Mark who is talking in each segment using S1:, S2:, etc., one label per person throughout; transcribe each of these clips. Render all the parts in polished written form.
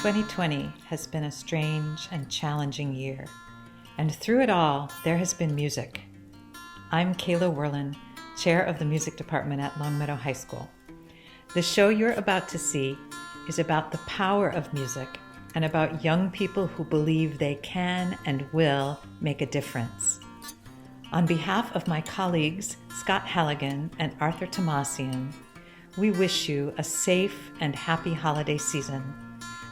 S1: 2020 has been a strange and challenging year, and through it all, there has been music. I'm Kayla Werlin, chair of the music department at Longmeadow High School. The show you're about to see is about the power of music and about young people who believe they can and will make a difference. On behalf of my colleagues, Scott Halligan and Arthur Tomasian, we wish you a safe and happy holiday season,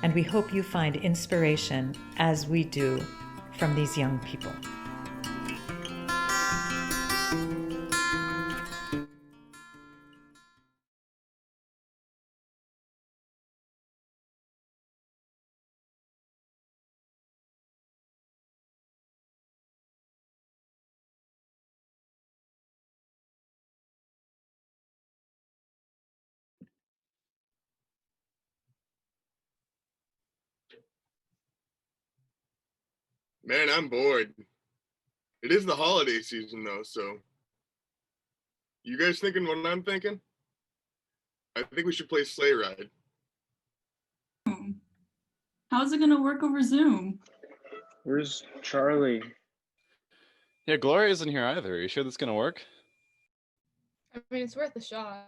S1: and we hope you find inspiration, as we do, from these young people.
S2: Man, I'm bored. It is the holiday season, though, so you guys thinking what I'm thinking? I think we should play Sleigh Ride.
S3: How's it going to work over Zoom?
S4: Where's Charlie?
S5: Yeah, Gloria isn't here either. Are you sure this is going to work?
S6: I mean, it's worth a shot.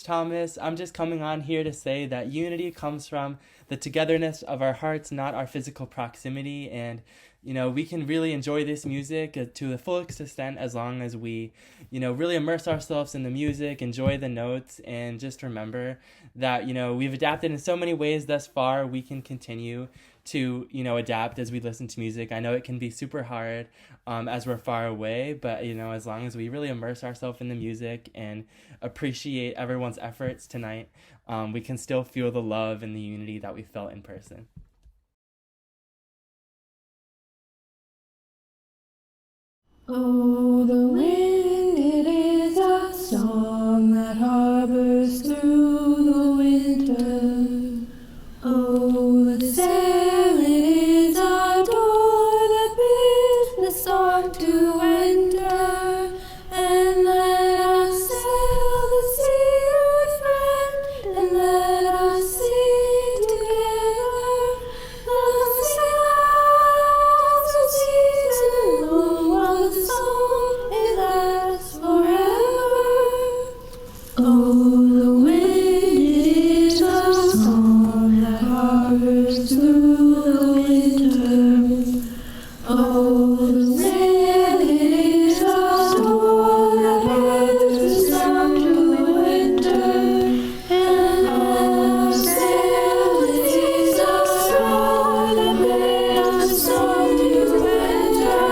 S7: Thomas. I'm just coming on here to say that unity comes from the togetherness of our hearts, not our physical proximity. And we can really enjoy this music to the fullest extent as long as we, really immerse ourselves in the music, enjoy the notes, and just remember that, we've adapted in so many ways thus far. We can continue to, adapt as we listen to music. I know it can be super hard as we're far away, but, as long as we really immerse ourselves in the music and appreciate everyone's efforts tonight, we can still feel the love and the unity that we felt in person.
S8: Oh, the wind, it is a song that harbors through the winter. Oh, the sail, it is a door that bids the song to enter. And let us sail the seaward friend, and let us sing together. The sails, the season long, while the song it lasts forever. Oh, the wind, it is a song that harbors through the winter. Oh, the sail, it is a door that bids the song to enter. And the sail, it is a door that bids the song to enter.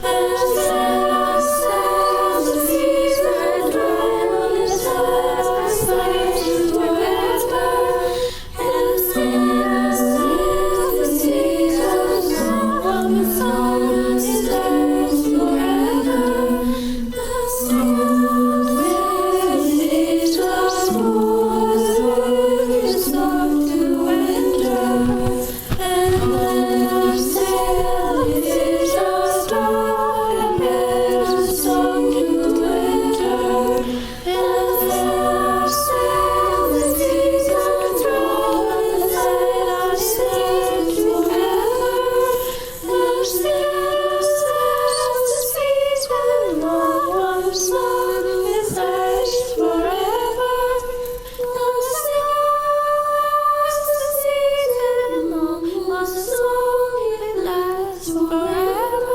S8: And let us sail the seas that dwell on the sun's light together. And sail the seas that dwell on the sun's light forever. The sail is a door that bids the song to enter. And let us sail, it is a door that bids the song to enter. And let us sail the seas that dwell on the sun's light together. And sail the seas that long while the sun is lasts forever. And sail the seas that long while the song it lasts forever.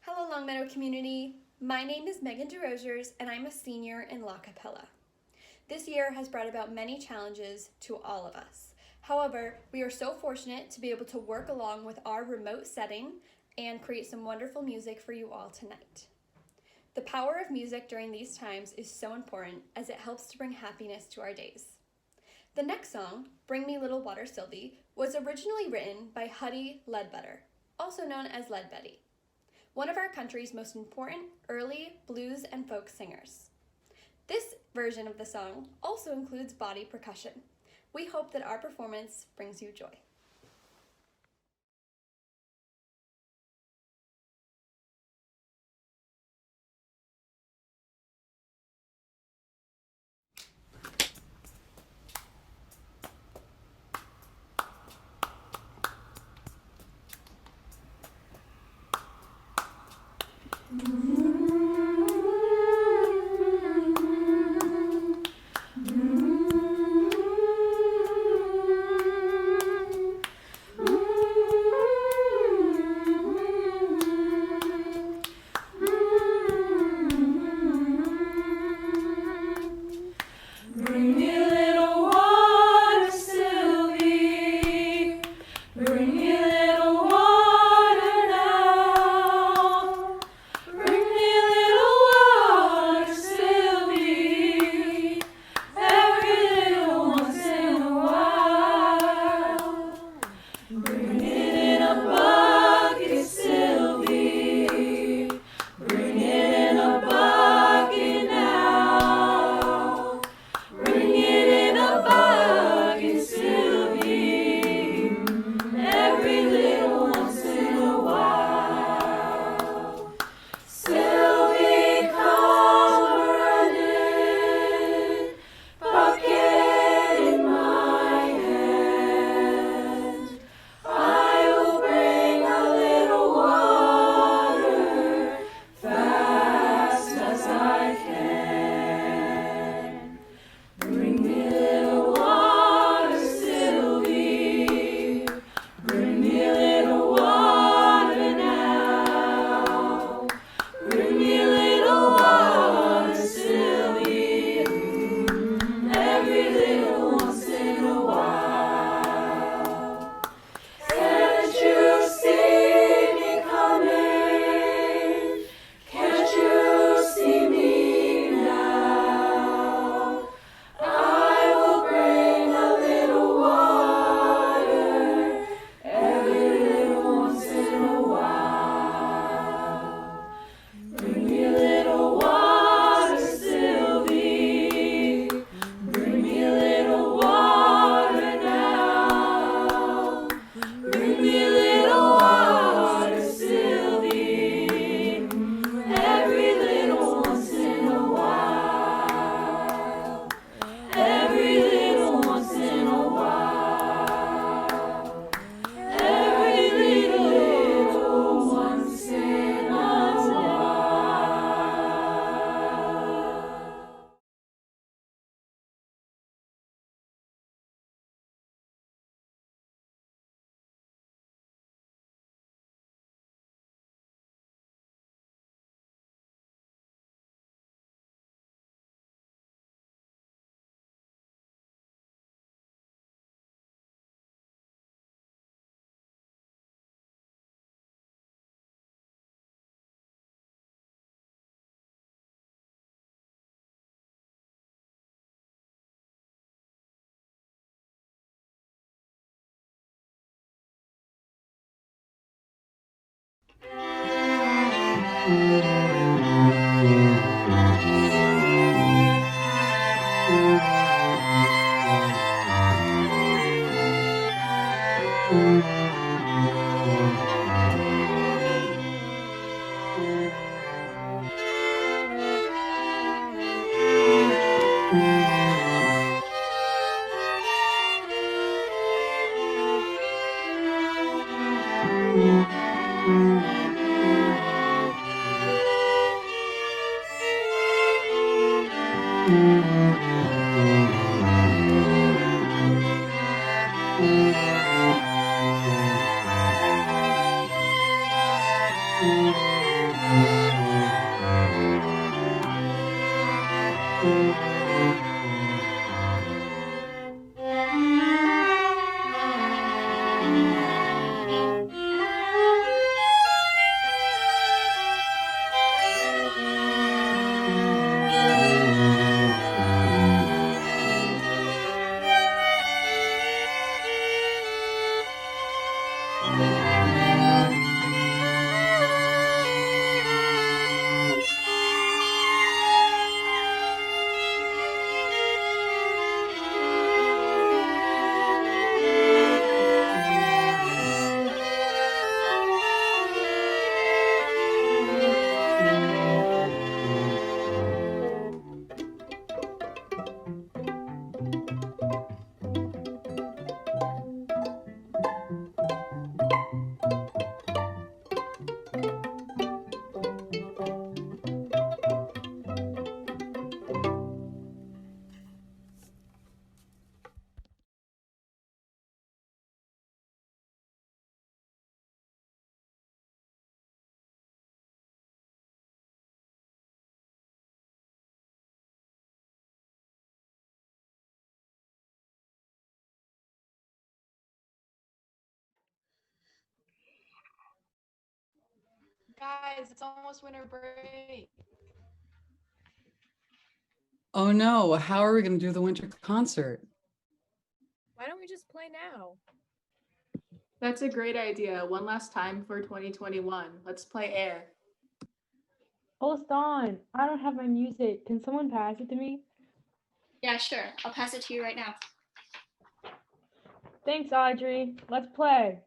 S9: Hello, Longmeadow community. My name is Megan DeRosiers, and I'm a senior in La Capella. This year has brought about many challenges to all of us. However, we are so fortunate to be able to work along with our remote setting and create some wonderful music for you all tonight. The power of music during these times is so important as it helps to bring happiness to our days. The next song, Bring Me Little Water Silvy, was originally written by Huddy Ledbetter, also known as Led Betty, one of our country's most important early blues and folk singers. This version of the song also includes body percussion. We hope that our performance brings you joy.
S6: Guys, it's almost winter break.
S10: Oh no, how are we going to do the winter concert?
S6: Why don't we just play now?
S3: That's a great idea. One last time for 2021. Let's play Air.
S8: Hold on. I don't have my music. Can someone pass it to me?
S9: Yeah, sure. I'll pass it to you right now.
S8: Thanks, Audrey. Let's play.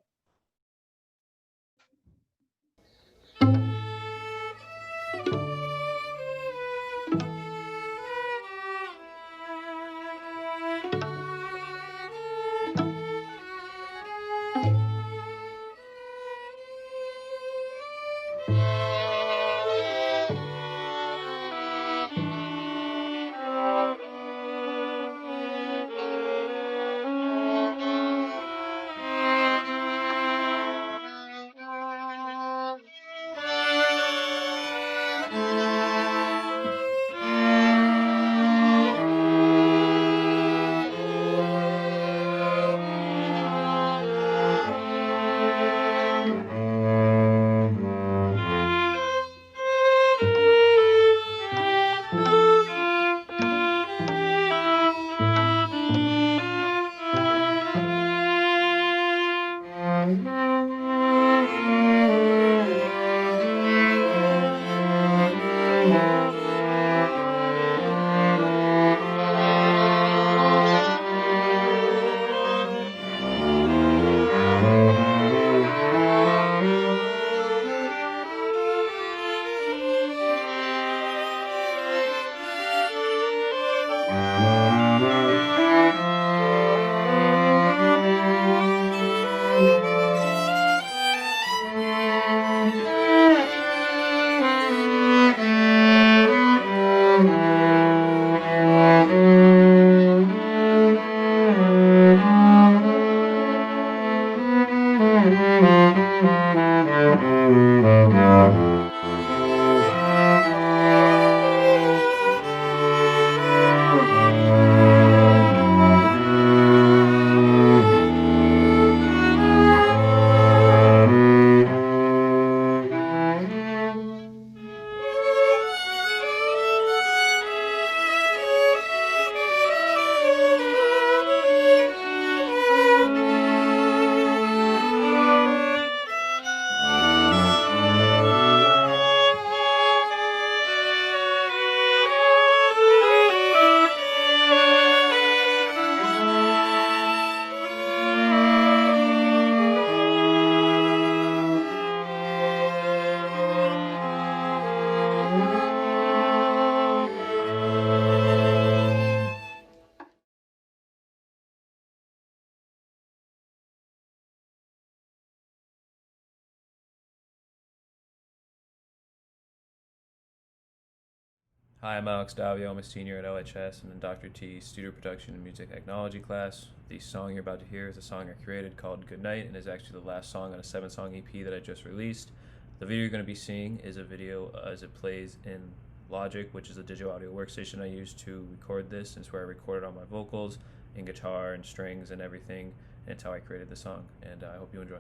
S11: Hi, I'm Alex Davio. I'm a senior at LHS and in Dr. T's studio production and music technology class. The song you're about to hear is a song I created called Good Night and is actually the last song on a 7-song EP that I just released. The video you're going to be seeing is a video as it plays in Logic, which is a digital audio workstation I use to record this. It's where I recorded all my vocals and guitar and strings and everything, and it's how I created the song, and I hope you enjoy.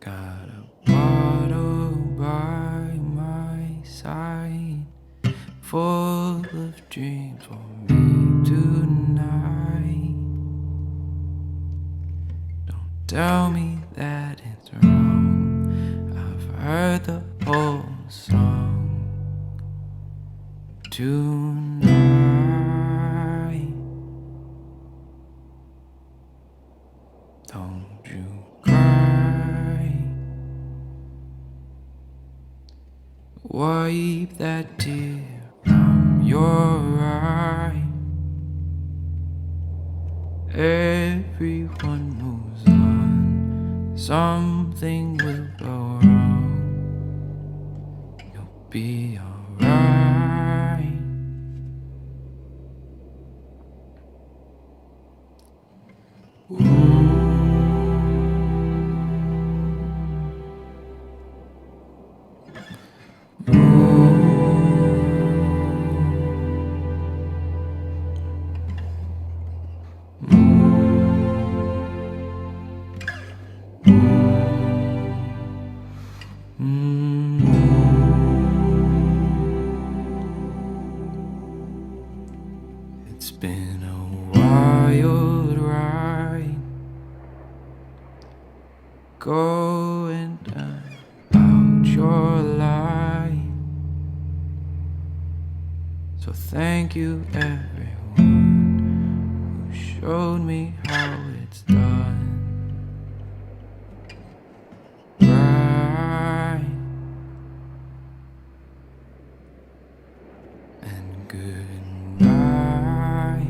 S8: Got a bottle by my side, full of dreams for me tonight. Don't tell me that it's wrong, I've heard the whole song tonight. Don't you cry, wipe that tear from your eye. Everyone moves on, something will go wrong. You'll be alright. It's been a wild ride, going about your life. So thank you everyone who showed me how it's done right. And good night.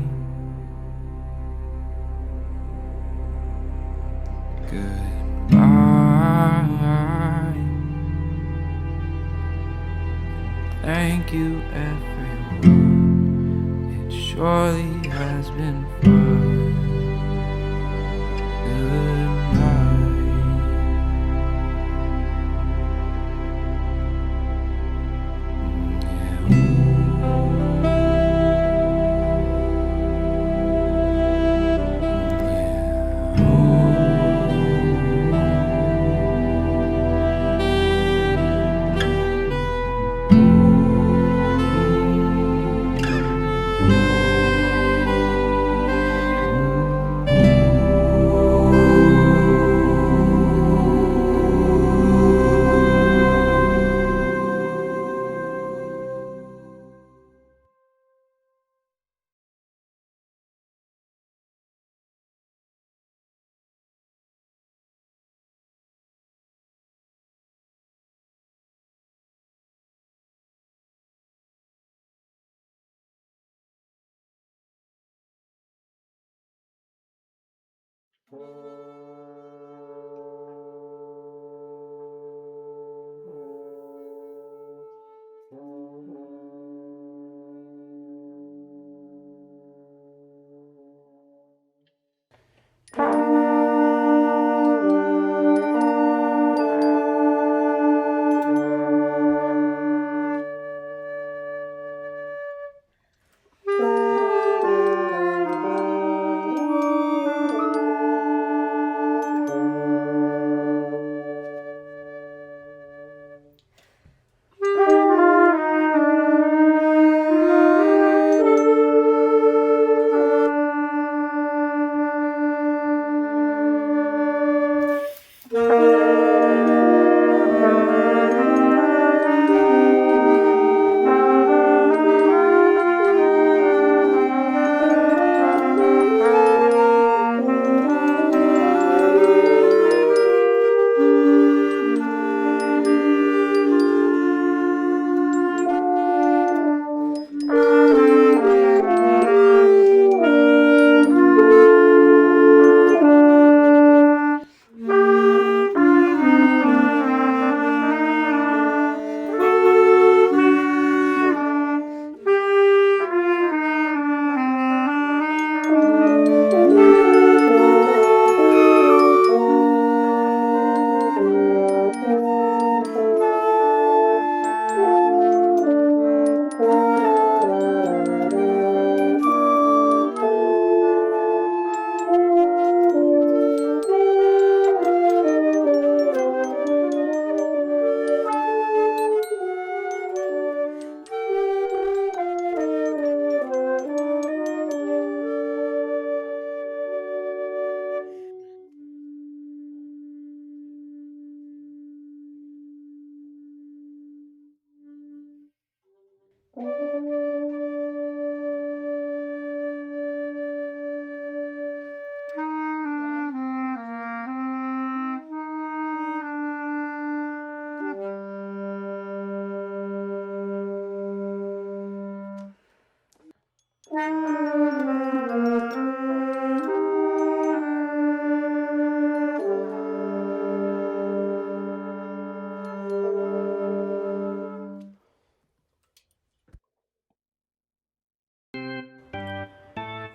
S8: Goodbye. Thank you everyone, it surely has been fun. Good night. Yeah.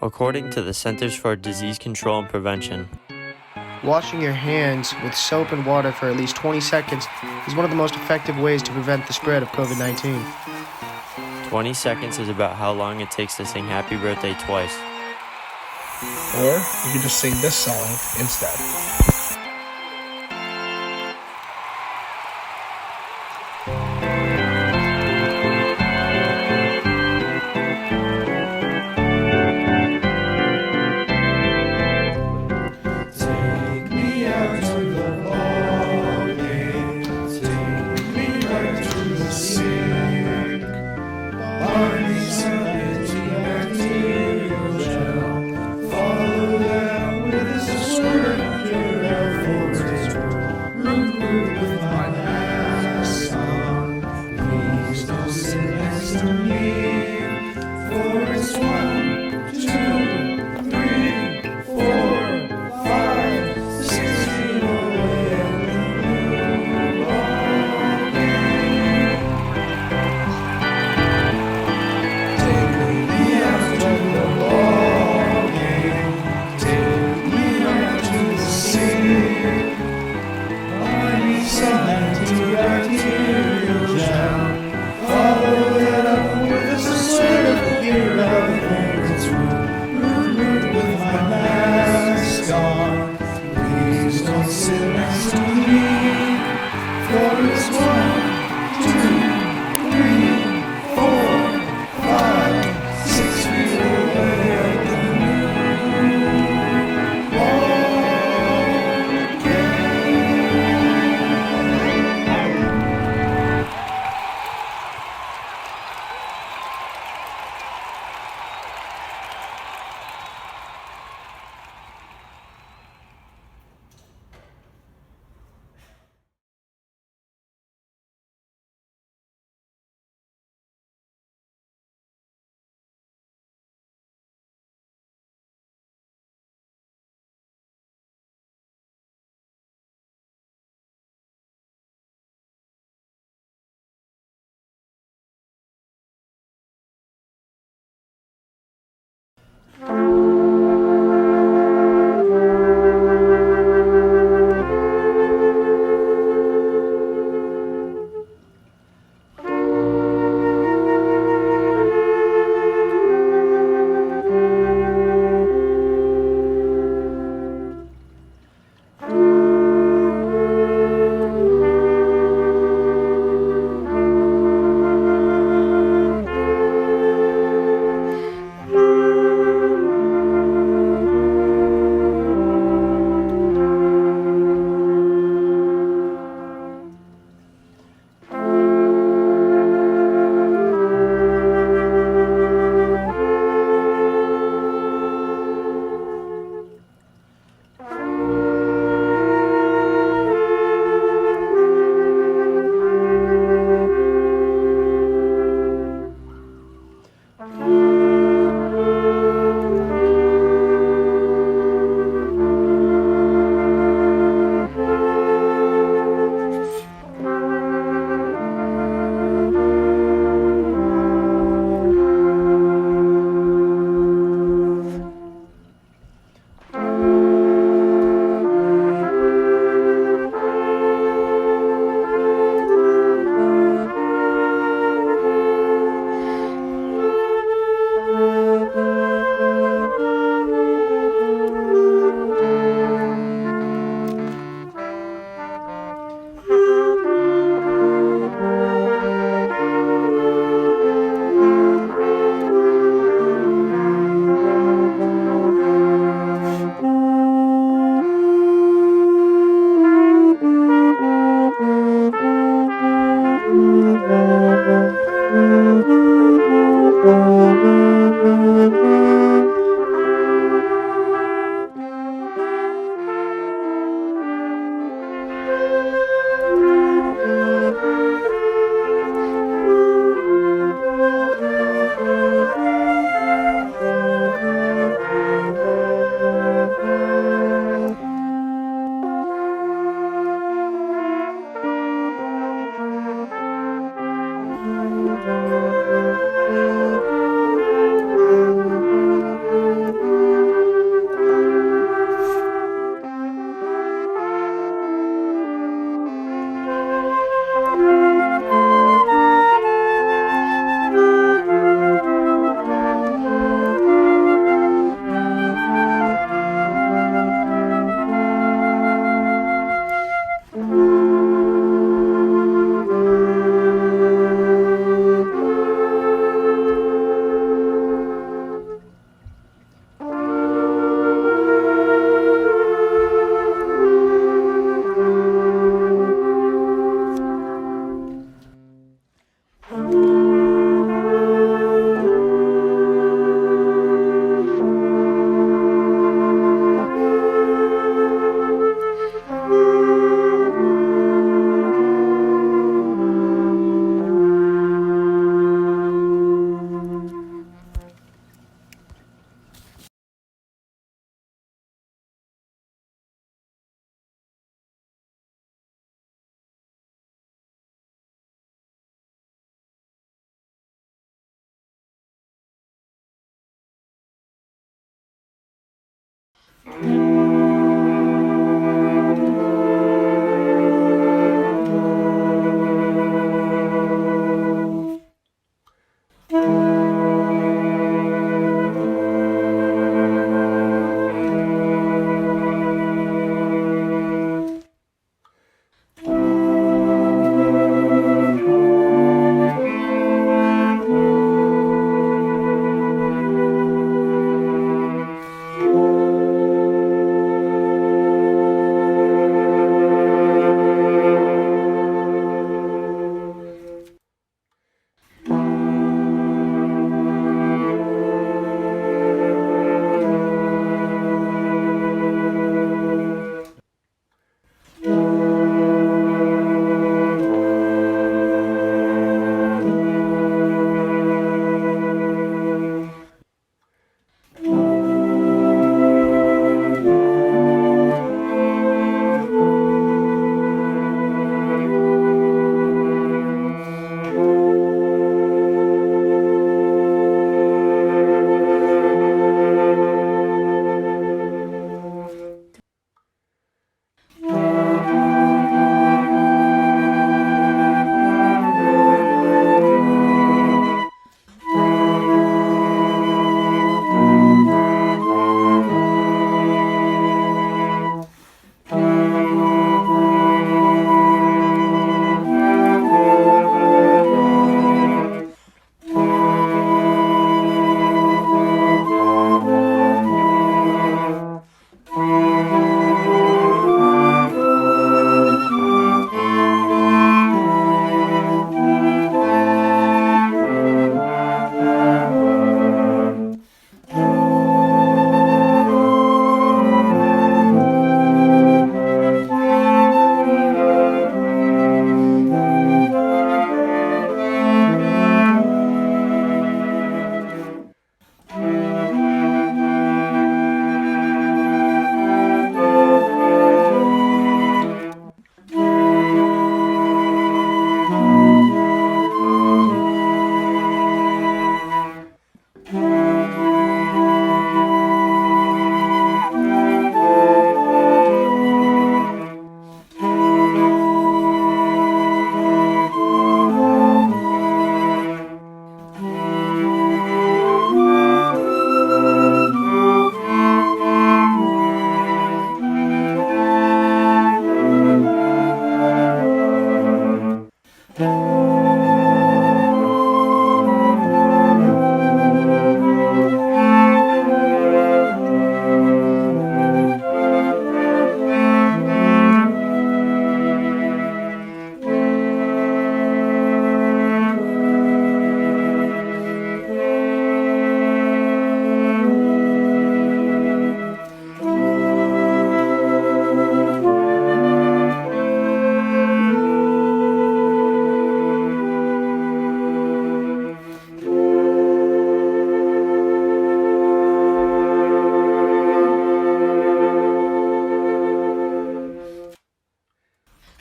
S12: According to the Centers for Disease Control and Prevention,
S13: washing your hands with soap and water for at least 20 seconds is one of the most effective ways to prevent the spread of COVID-19.
S12: 20 seconds is about how long it takes to sing Happy Birthday twice.
S14: Or you could just sing this song instead.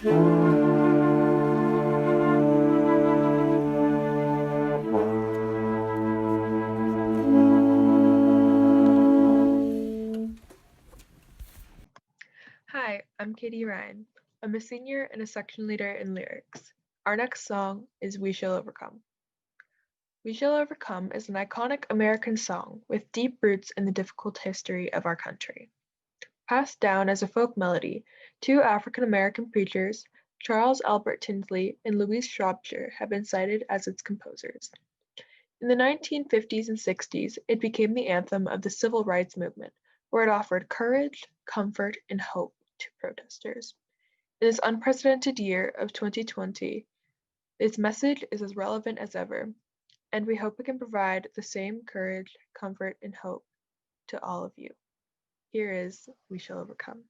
S15: Hi, I'm Katie Ryan. I'm a senior and a section leader in lyrics. Our next song is We Shall Overcome. We Shall Overcome is an iconic American song with deep roots in the difficult history of our country. Passed down as a folk melody, two African American preachers, Charles Albert Tinsley and Louis Shropshire, have been cited as its composers. In the 1950s and 60s, it became the anthem of the civil rights movement, where it offered courage, comfort, and hope to protesters. In this unprecedented year of 2020, its message is as relevant as ever, and we hope it can provide the same courage, comfort, and hope to all of you. Here is We Shall Overcome.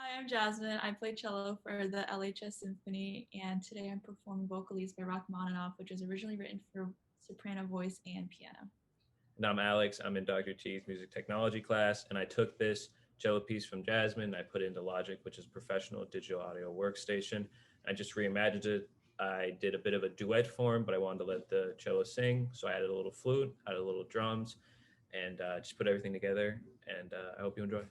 S16: Hi, I'm Jasmine. I play cello for the LHS Symphony, and today I'm performing Vocalese by Rachmaninoff, which was originally written for soprano voice and piano.
S11: And I'm Alex. I'm in Dr. T's music technology class, and I took this cello piece from Jasmine. I put it into Logic, which is professional digital audio workstation. I just reimagined it. I did a bit of a duet form, but I wanted to let the cello sing. So I added a little flute, added a little drums, and just put everything together. And I hope you enjoy.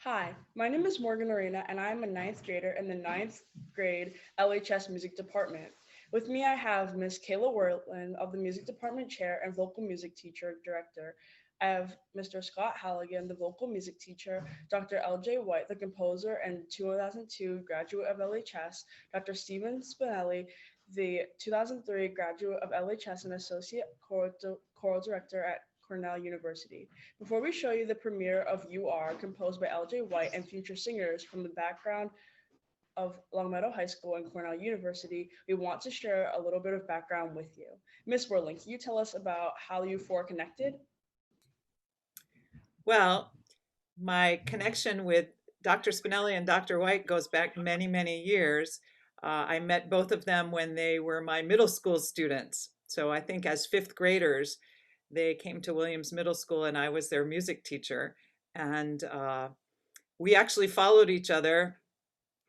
S17: Hi, my name is Morgan Arena, and I am a ninth grader in the ninth grade LHS Music Department. With me, I have Miss Kayla Wertland of the Music Department Chair and Vocal Music Teacher Director. I have Mr. Scott Halligan, the Vocal Music Teacher, Dr. LJ White, the composer and 2002 graduate of LHS, Dr. Stephen Spinelli, the 2003 graduate of LHS and Associate Choral Director at Cornell University. Before we show you the premiere of You Are, composed by LJ White and future singers from the background of Longmeadow High School and Cornell University, we want to share a little bit of background with you. Miss Werling, can you tell us about how you four connected?
S1: Well, my connection with Dr. Spinelli and Dr. White goes back many, many years. I met both of them when they were my middle school students. So I think as fifth graders, they came to Williams Middle School and I was their music teacher. And we actually followed each other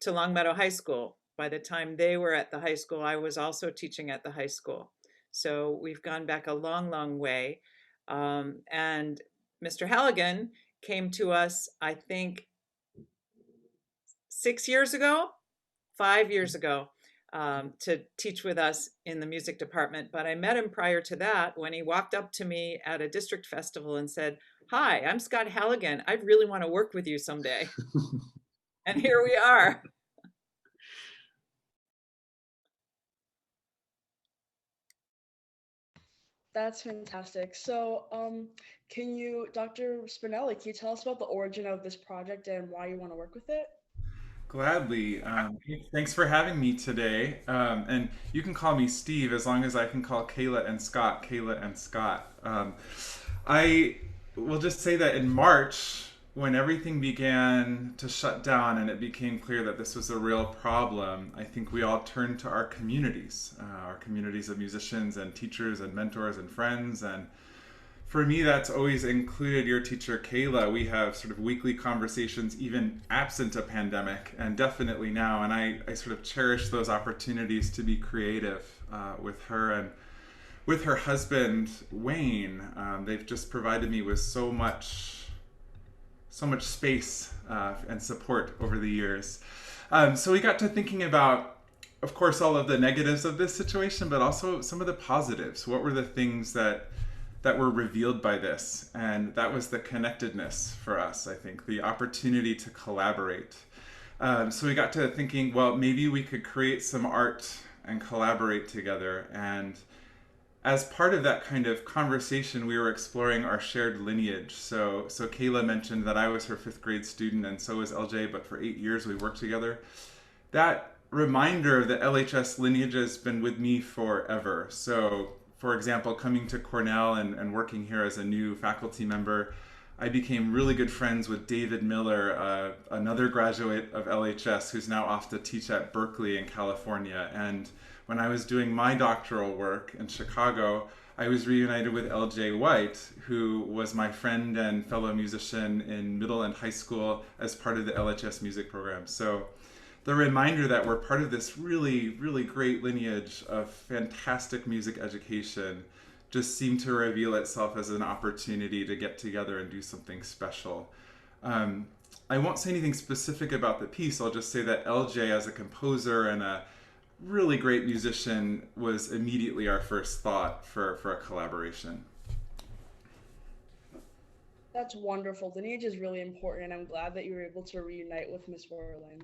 S1: to Longmeadow High School. By the time they were at the high school, I was also teaching at the high school. So we've gone back a long, long way. And Mr. Halligan came to us, I think, 6 years ago, 5 years ago, to teach with us in the music department. But I met him prior to that when he walked up to me at a district festival and said, "Hi, I'm Scott Halligan. I really want to work with you someday." And here we are.
S17: That's fantastic. So, can you, Dr. Spinelli, can you tell us about the origin of this project and why you want to work with it?
S18: Gladly. Thanks for having me today. And you can call me Steve as long as I can call Kayla and Scott Kayla and Scott. I will just say that in March, when everything began to shut down and it became clear that this was a real problem, I think we all turned to our communities of musicians and teachers and mentors and friends. And for me, that's always included your teacher, Kayla. We have sort of weekly conversations, even absent a pandemic, and definitely now. And I sort of cherish those opportunities to be creative with her and with her husband, Wayne. They've just provided me with so much space and support over the years. So we got to thinking about, of course, all of the negatives of this situation, but also some of the positives. What were the things that were revealed by this? And that was the connectedness for us, I think, the opportunity to collaborate. So we got to thinking, well, maybe we could create some art and collaborate together. And as part of that kind of conversation, we were exploring our shared lineage. So Kayla mentioned that I was her 5th grade student, and so was LJ, but for 8 years we worked together. That reminder that LHS lineage has been with me forever. So, for example, coming to Cornell and working here as a new faculty member, I became really good friends with David Miller, another graduate of LHS who's now off to teach at Berkeley in California. And when I was doing my doctoral work in Chicago, I was reunited with LJ White, who was my friend and fellow musician in middle and high school as part of the LHS music program. So the reminder that we're part of this really, really great lineage of fantastic music education just seemed to reveal itself as an opportunity to get together and do something special. I won't say anything specific about the piece. I'll just say that LJ, as a composer and a really great musician, was immediately our first thought for a collaboration.
S17: That's wonderful. Lineage is really important, and I'm glad that you were able to reunite with Miss Werlin.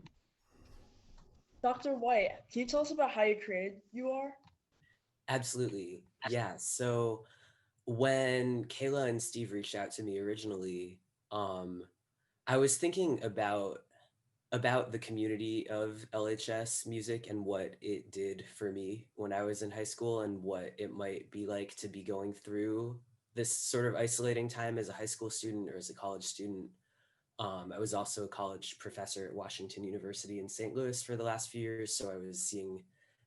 S17: Dr. White, can you tell us about how you created You Are?
S19: Absolutely. Yeah. So when Kayla and Steve reached out to me originally, I was thinking about the community of LHS music and what it did for me when I was in high school and what it might be like to be going through this sort of isolating time as a high school student or as a college student. I was also a college professor at Washington University in St. Louis for the last few years, so I was seeing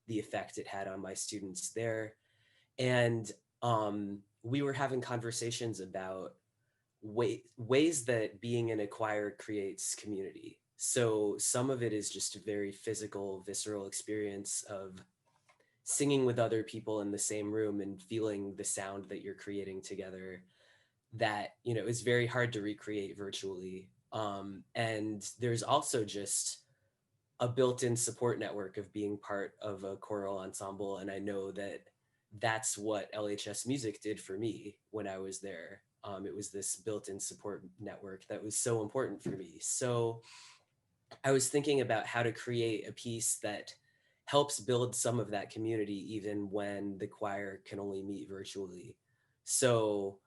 S19: the effect it had on my students there. And we were having conversations about ways that being in a choir creates community. So some of it is just a very physical, visceral experience of singing with other people in the same room and feeling the sound that you're creating together that, is very hard to recreate virtually. And there's also just a built-in support network of being part of a choral ensemble. And I know that that's what LHS music did for me when I was there. It was this built-in support network that was so important for me. So I was thinking about how to create a piece that helps build some of that community, even when the choir can only meet virtually. So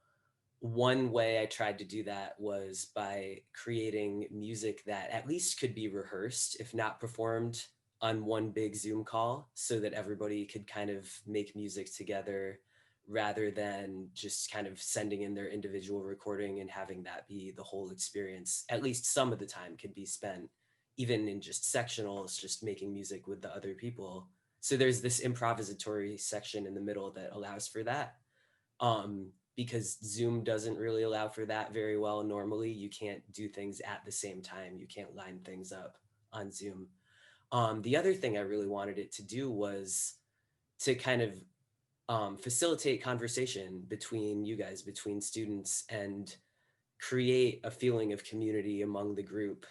S19: one way I tried to do that was by creating music that at least could be rehearsed, if not performed on one big Zoom call, so that everybody could kind of make music together rather than just kind of sending in their individual recording and having that be the whole experience. At least some of the time could be spent even in just sectionals, just making music with the other people. So there's this improvisatory section in the middle that allows for that. because Zoom doesn't really allow for that very well normally. You can't do things at the same time. You can't line things up on Zoom. The other thing I really wanted it to do was to kind of facilitate conversation between you guys, between students, and create a feeling of community among the group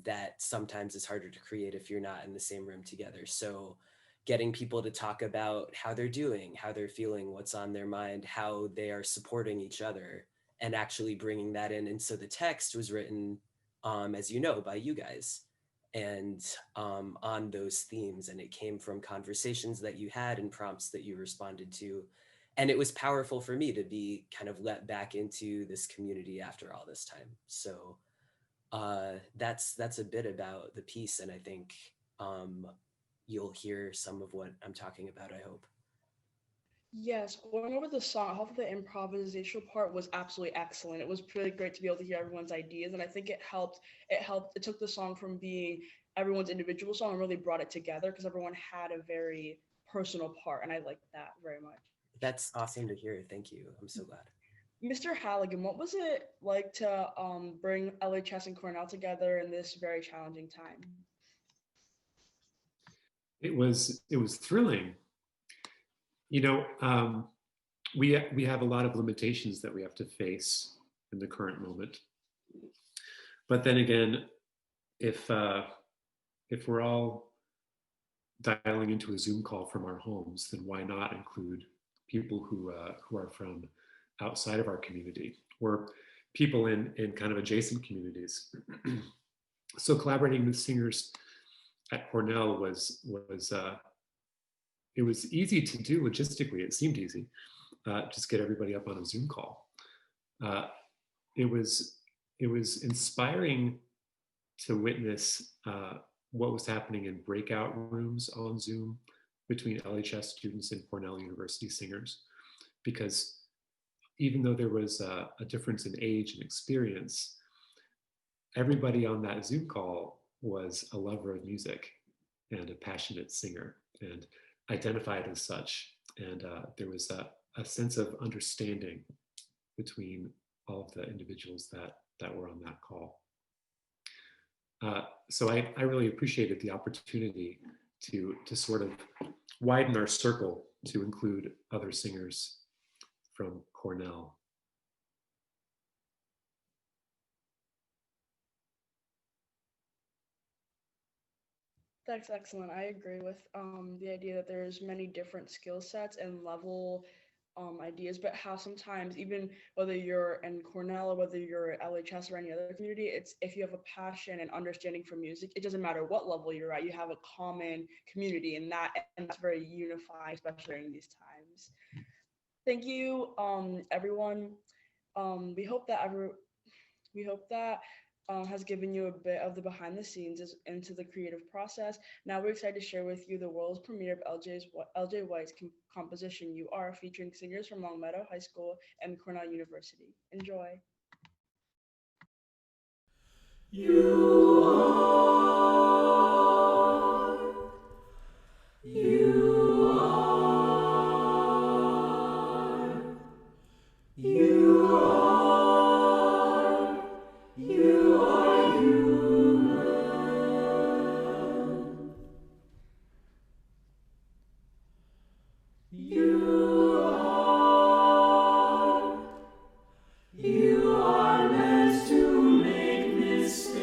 S19: that sometimes is harder to create if you're not in the same room together. So getting people to talk about how they're doing, how they're feeling, what's on their mind, how they are supporting each other, and actually bringing that in. And so the text was written, as you know, by you guys and on those themes. And it came from conversations that you had and prompts that you responded to. And it was powerful for me to be kind of let back into this community after all this time. So that's a bit about the piece. And I think you'll hear some of what I'm talking about, I hope.
S17: Yes, going over the song, I hope the improvisational part was absolutely excellent. It was really great to be able to hear everyone's ideas, and I think it helped. It took the song from being everyone's individual song and really brought it together because everyone had a very personal part, and I liked that very much.
S19: That's awesome to hear. Thank you. I'm so glad.
S17: Mr. Halligan, what was it like to bring LHS and Cornell together in this very challenging time?
S20: It was thrilling. You know, we have a lot of limitations that we have to face in the current moment. But then again, if we're all dialing into a Zoom call from our homes, then why not include people who are from outside of our community or people in kind of adjacent communities? So collaborating with singers at Cornell was it was easy to do logistically. It seemed easy. Just get everybody up on a Zoom call. It was inspiring to witness what was happening in breakout rooms on Zoom between LHS students and Cornell University singers, because even though there was a difference in age and experience, everybody on that Zoom call was a lover of music and a passionate singer and identified as such. And there was a sense of understanding between all of the individuals that were on that call. So I really appreciated the opportunity to sort of widen our circle to include other singers from Cornell.
S17: That's excellent. I agree with the idea that there's many different skill sets and level ideas, but how sometimes even whether you're in Cornell or whether you're at LHS or any other community, it's if you have a passion and understanding for music, it doesn't matter what level you're at, you have a common community, and that's very unifying, especially during these times. Thank you, everyone. We hope that has given you a bit of the behind the scenes into the creative process. Now we're excited to share with you the world's premiere of LJ White's composition "You Are," featuring singers from Longmeadow High School and Cornell University. Enjoy.
S8: You are, you are, you are, you are human. You are meant to make mistakes.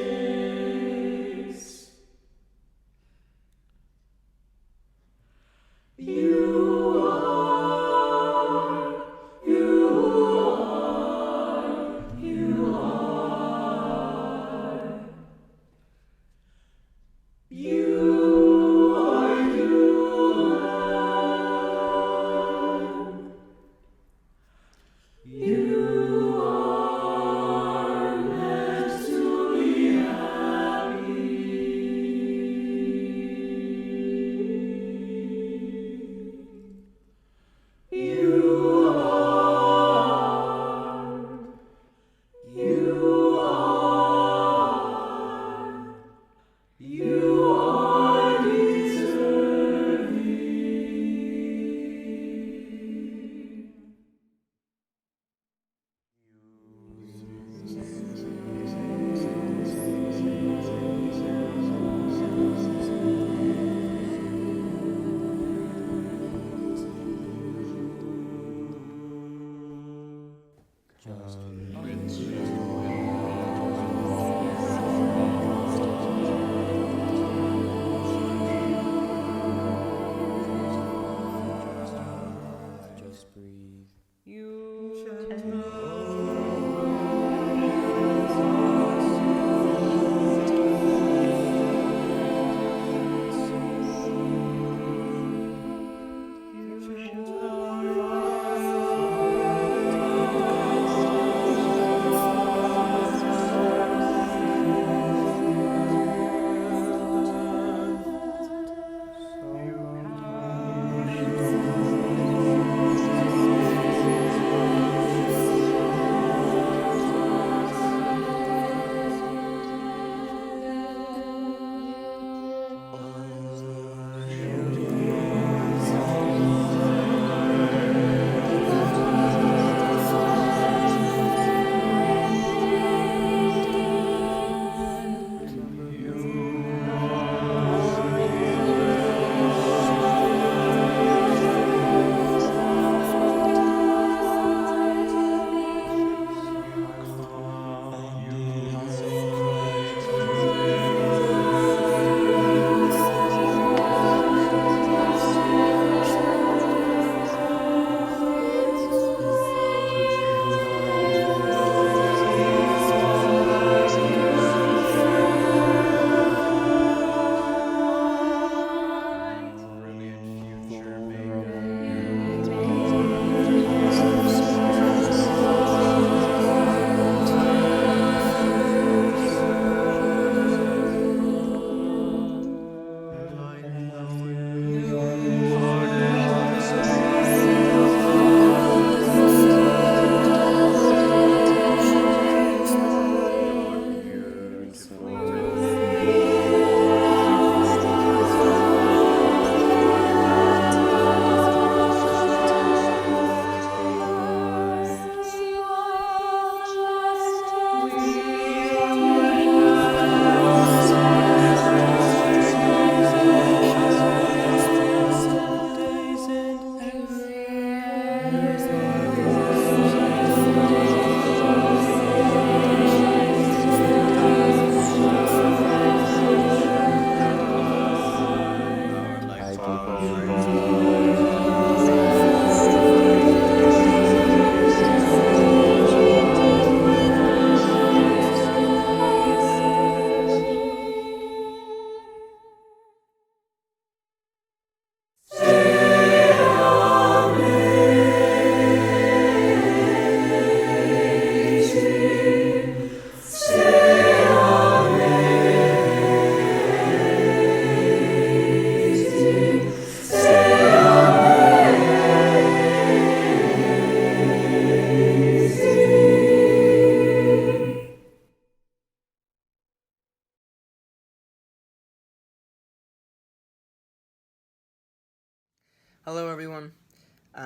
S21: Hello, everyone.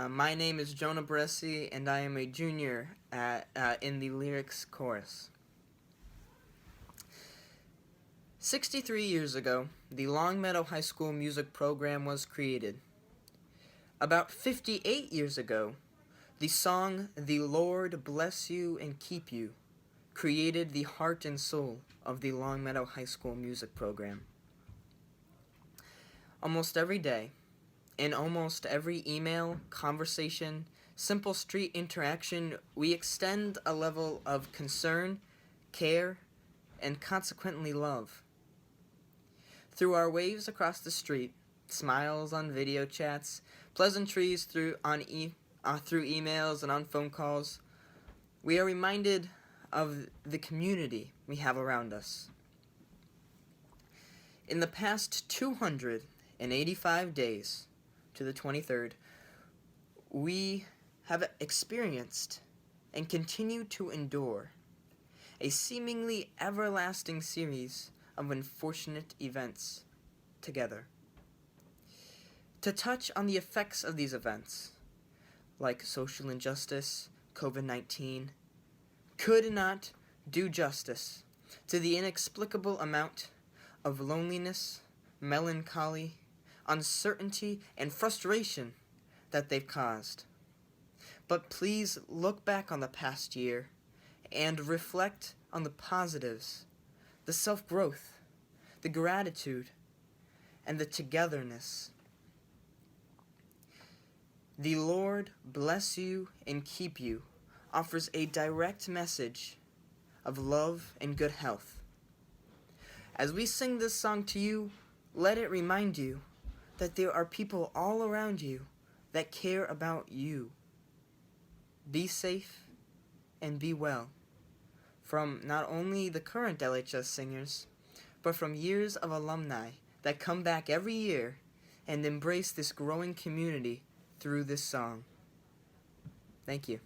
S21: My name is Jonah Bresci, and I am a junior in the lyrics chorus. 63 years ago, the Longmeadow High School music program was created. About 58 years ago, the song "The Lord Bless You and Keep You" created the heart and soul of the Longmeadow High School music program. Almost every day, in almost every email, conversation, simple street interaction, we extend a level of concern, care, and consequently love. Through our waves across the street, smiles on video chats, pleasantries through emails and on phone calls, we are reminded of the community we have around us. In the past 285 days, to the 23rd, we have experienced and continue to endure a seemingly everlasting series of unfortunate events together. To touch on the effects of these events, like social injustice, COVID-19, could not do justice to the inexplicable amount of loneliness, melancholy, uncertainty, and frustration that they've caused. But please look back on the past year and reflect on the positives, the self-growth, the gratitude, and the togetherness. The Lord bless you and keep you offers a direct message of love and good health. As we sing this song to you, let it remind you that there are people all around you that care about you. Be safe and be well, from not only the current LHS singers, but from years of alumni that come back every year and embrace this growing community through this song. Thank you.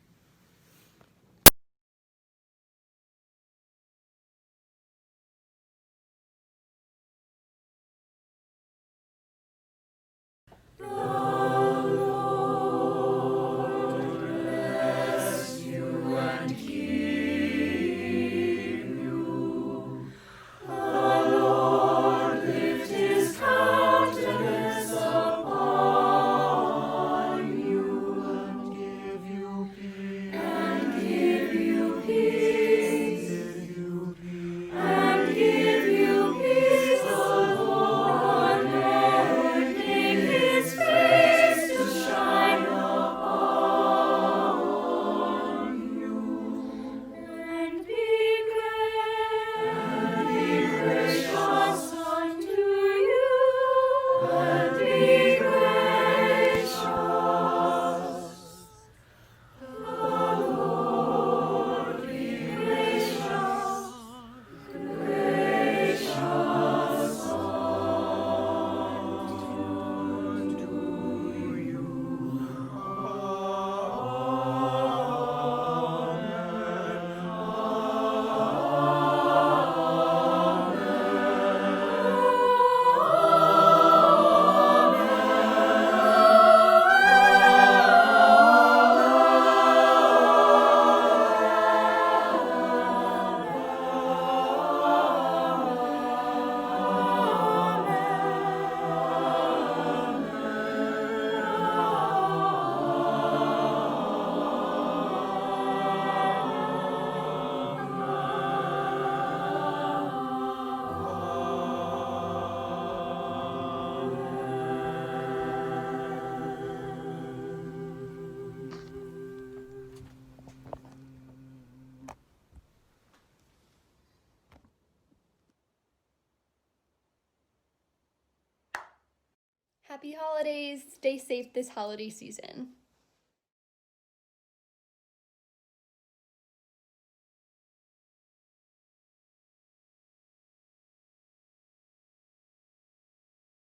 S9: Happy holidays! Stay safe this holiday season.